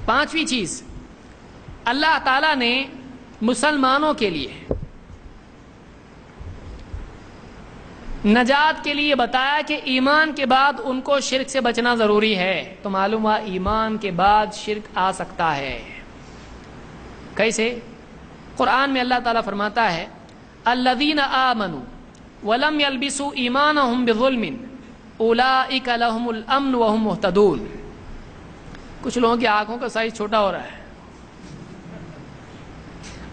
پانچویں چیز، اللہ تعالیٰ نے مسلمانوں کے لیے نجات کے لیے بتایا کہ ایمان کے بعد ان کو شرک سے بچنا ضروری ہے. تو معلوم ہوا ایمان کے بعد شرک آ سکتا ہے. کیسے؟ قرآن میں اللہ تعالیٰ فرماتا ہے الذین آمنوا ولم یلبسوا ایمانہم بظلم اولئک لہم الامن وہم مہتدون. کچھ لوگوں کی آنکھوں کا سائز چھوٹا ہو رہا ہے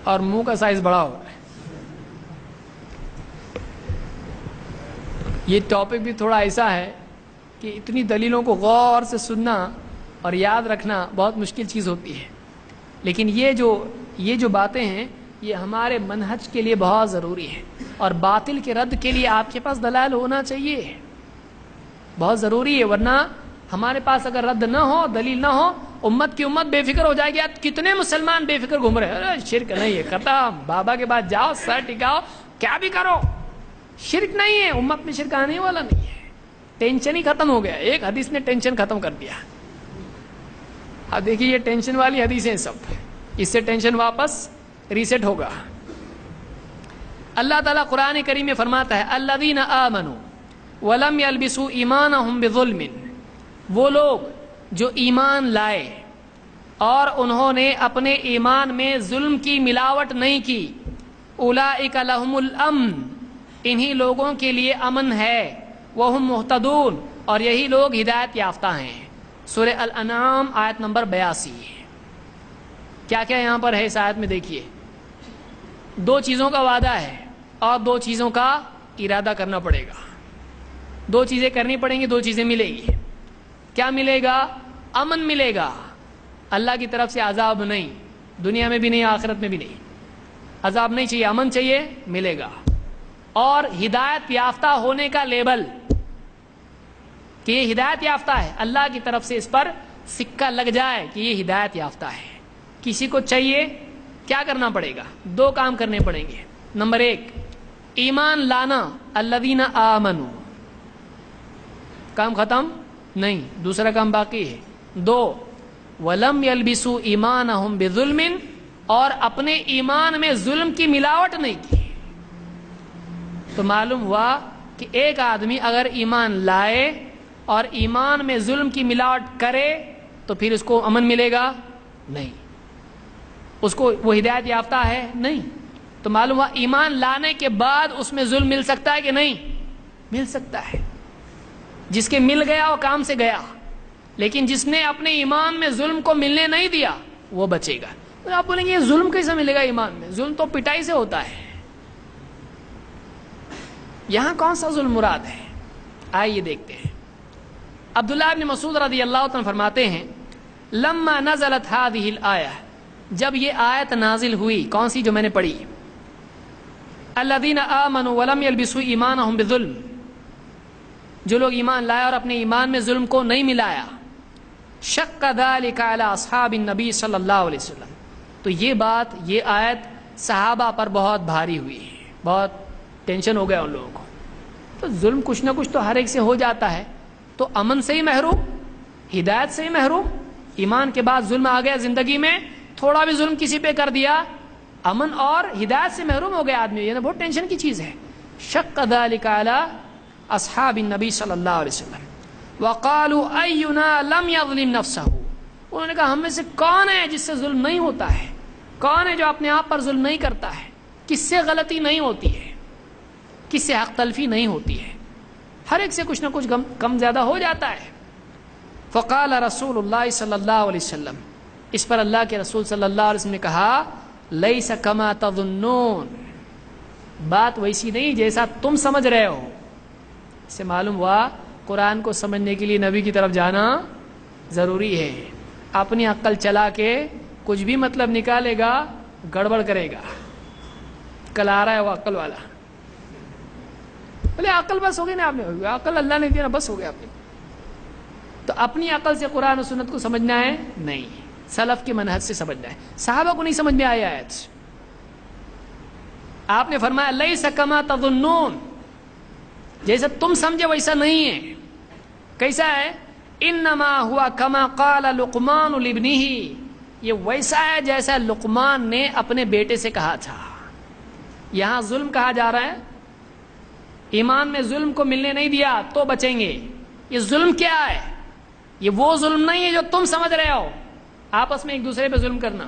اور منہ کا سائز بڑا ہو رہا ہے. یہ ٹاپک بھی تھوڑا ایسا ہے کہ اتنی دلیلوں کو غور سے سننا اور یاد رکھنا بہت مشکل چیز ہوتی ہے. لیکن یہ جو باتیں ہیں یہ ہمارے منہج کے لیے بہت ضروری ہے، اور باطل کے رد کے لیے آپ کے پاس دلائل ہونا چاہیے، بہت ضروری ہے. ورنہ ہمارے پاس اگر رد نہ ہو، دلیل نہ ہو، امت کی امت بے فکر ہو جائے گی. کتنے مسلمان بے فکر گھوم رہے ہیں، ارے شرک نہیں ہے، ختم، بابا کے بعد جاؤ، سر ٹکاؤ، کیا بھی کرو، شرک نہیں ہے. امت میں شرک آنے والا نہیں ہے. ٹینشن ہی ختم ہو گیا. ایک حدیث نے ٹینشن ختم کر دیا. اب دیکھیے یہ ٹینشن والی حدیثیں سب، اس سے ٹینشن واپس ریسیٹ ہوگا. اللہ تعالیٰ قرآن کریم میں فرماتا ہے الذین آمنوا ولم یلبسوا ایمانہم بظلم، وہ لوگ جو ایمان لائے اور انہوں نے اپنے ایمان میں ظلم کی ملاوٹ نہیں کی، اولئک لہم الامن، انہی لوگوں کے لیے امن ہے، وہم مہتدون، اور یہی لوگ ہدایت یافتہ ہیں. سورہ الانعام آیت نمبر 82. کیا کیا یہاں پر ہے اس آیت میں دیکھیے. 2 چیزوں کا وعدہ ہے اور 2 چیزوں کا ارادہ کرنا پڑے گا. 2 چیزیں کرنی پڑیں گی، 2 چیزیں ملے گی. کیا ملے گا؟ امن ملے گا، اللہ کی طرف سے عذاب نہیں، دنیا میں بھی نہیں، آخرت میں بھی نہیں. عذاب نہیں چاہیے، امن چاہیے، ملے گا. اور ہدایت یافتہ ہونے کا لیبل کہ یہ ہدایت یافتہ ہے، اللہ کی طرف سے اس پر سکہ لگ جائے کہ یہ ہدایت یافتہ ہے. کسی کو چاہیے کیا کرنا پڑے گا؟ 2 کام کرنے پڑیں گے. نمبر 1 ایمان لانا، الذین آمنوا، کام ختم نہیں، دوسرا کام باقی ہے. 2 ولم یلبسوا ایمانہم بظلم، اور اپنے ایمان میں ظلم کی ملاوٹ نہیں کی. تو معلوم ہوا کہ ایک آدمی اگر ایمان لائے اور ایمان میں ظلم کی ملاوٹ کرے تو پھر اس کو امن ملے گا نہیں، اس کو وہ ہدایت یافتہ ہے نہیں. تو معلوم ہوا ایمان لانے کے بعد اس میں ظلم مل سکتا ہے کہ نہیں؟ مل سکتا ہے. جس کے مل گیا وہ کام سے گیا، لیکن جس نے اپنے ایمان میں ظلم کو ملنے نہیں دیا وہ بچے گا. تو آپ بولیں گے یہ ظلم کیسے ملے گا ایمان میں؟ ظلم تو پٹائی سے ہوتا ہے. یہاں کون سا ظلم مراد ہے؟ آئیے دیکھتے ہیں. عبداللہ ابن مسعود رضی اللہ عنہ فرماتے ہیں لما نزلت هذه الآیہ، جب یہ آیت نازل ہوئی، کون سی جو میں نے پڑھی، الذین آمنوا ولم یلبسوا ایمانہم بظلم، جو لوگ ایمان لائے اور اپنے ایمان میں ظلم کو نہیں ملایا، شق ذلک علی اصحاب النبی صلی اللہ علیہ وسلم، تو یہ بات، یہ آیت صحابہ پر بہت بھاری ہوئی، بہت ٹینشن ہو گیا ان لوگوں کو. تو ظلم کچھ نہ کچھ تو ہر ایک سے ہو جاتا ہے، تو امن سے ہی محروم، ہدایت سے ہی محروم. ایمان کے بعد ظلم آ گیا زندگی میں، تھوڑا بھی ظلم کسی پہ کر دیا، امن اور ہدایت سے محروم ہو گیا آدمی. یہ بہت ٹینشن کی چیز ہے. شق ذلک علی اصحاب النبی صلی اللہ علیہ وسلم وقالوا اینا لم یظلم نفسہ، انہوں نے کہا ہم میں سے کون ہے جس سے ظلم نہیں ہوتا ہے، کون ہے جو اپنے آپ پر ظلم نہیں کرتا ہے، کس سے غلطی نہیں ہوتی ہے، کس سے حق تلفی نہیں ہوتی ہے. ہر ایک سے کچھ نہ کچھ کم زیادہ ہو جاتا ہے. فقال رسول اللہ صلی اللہ علیہ وسلم، اس پر اللہ کے رسول صلی اللہ علیہ وسلم نے کہا لیس کما تظنون، بات ویسی نہیں جیسا تم سمجھ رہے ہو. اس سے معلوم ہوا قرآن کو سمجھنے کے لیے نبی کی طرف جانا ضروری ہے. اپنی عقل چلا کے کچھ بھی مطلب نکالے گا گڑبڑ کرے گا. کل آ رہا ہے وہ عقل والا، بولے عقل بس ہو گئی نا، آپ نے عقل اللہ نے دیا نا، بس ہو گیا آپ نے. تو اپنی عقل سے قرآن و سنت کو سمجھنا ہے نہیں، سلف کے منہج سے سمجھنا ہے. صحابہ کو نہیں سمجھ میں آیا آیت، آپ نے فرمایا لیس کما تظنون، جیسا تم سمجھے ویسا نہیں ہے. کیسا ہے؟ انما ہوا کما قال لقمان لابنہ، یہ ویسا ہے جیسا لقمان نے اپنے بیٹے سے کہا تھا. یہاں ظلم کہا جا رہا ہے، ایمان میں ظلم کو ملنے نہیں دیا تو بچیں گے. یہ ظلم کیا ہے؟ یہ وہ ظلم نہیں ہے جو تم سمجھ رہے ہو، آپس میں ایک دوسرے پہ ظلم کرنا.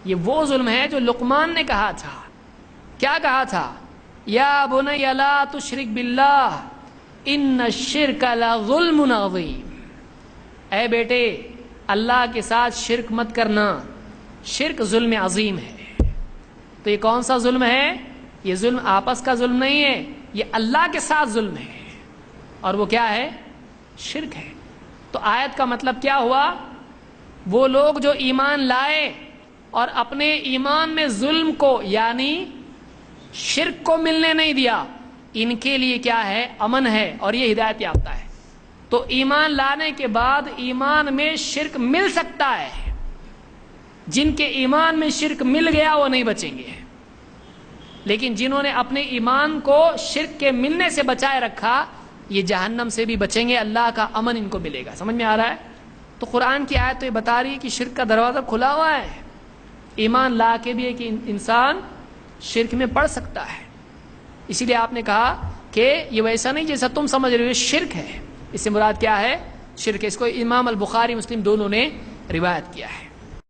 یہ وہ ظلم ہے جو لقمان نے کہا تھا. کیا کہا تھا؟ یا بنی لا تشرک باللہ ان الشرک لظلم عظیم. اے بیٹے اللہ کے ساتھ شرک مت کرنا، شرک ظلم عظیم ہے. تو یہ کون سا ظلم ہے؟ یہ ظلم آپس کا ظلم نہیں ہے، یہ اللہ کے ساتھ ظلم ہے، اور وہ کیا ہے؟ شرک ہے. تو آیت کا مطلب کیا ہوا؟ وہ لوگ جو ایمان لائے اور اپنے ایمان میں ظلم کو یعنی شرک کو ملنے نہیں دیا، ان کے لیے کیا ہے؟ امن ہے، اور یہ ہدایت یافتہ ہے. تو ایمان لانے کے بعد ایمان میں شرک مل سکتا ہے. جن کے ایمان میں شرک مل گیا وہ نہیں بچیں گے، لیکن جنہوں نے اپنے ایمان کو شرک کے ملنے سے بچائے رکھا یہ جہنم سے بھی بچیں گے، اللہ کا امن ان کو ملے گا. سمجھ میں آ رہا ہے؟ تو قرآن کی آیت تو یہ بتا رہی ہے کہ شرک کا دروازہ کھلا ہوا ہے. ایمان لا کے بھی ایک انسان شرک میں پڑ سکتا ہے. اسی لیے آپ نے کہا کہ یہ ویسا نہیں جیسا تم سمجھ رہے ہو، شرک ہے. اس سے مراد کیا ہے؟ شرک ہے. اس کو امام البخاری مسلم دونوں نے روایت کیا ہے.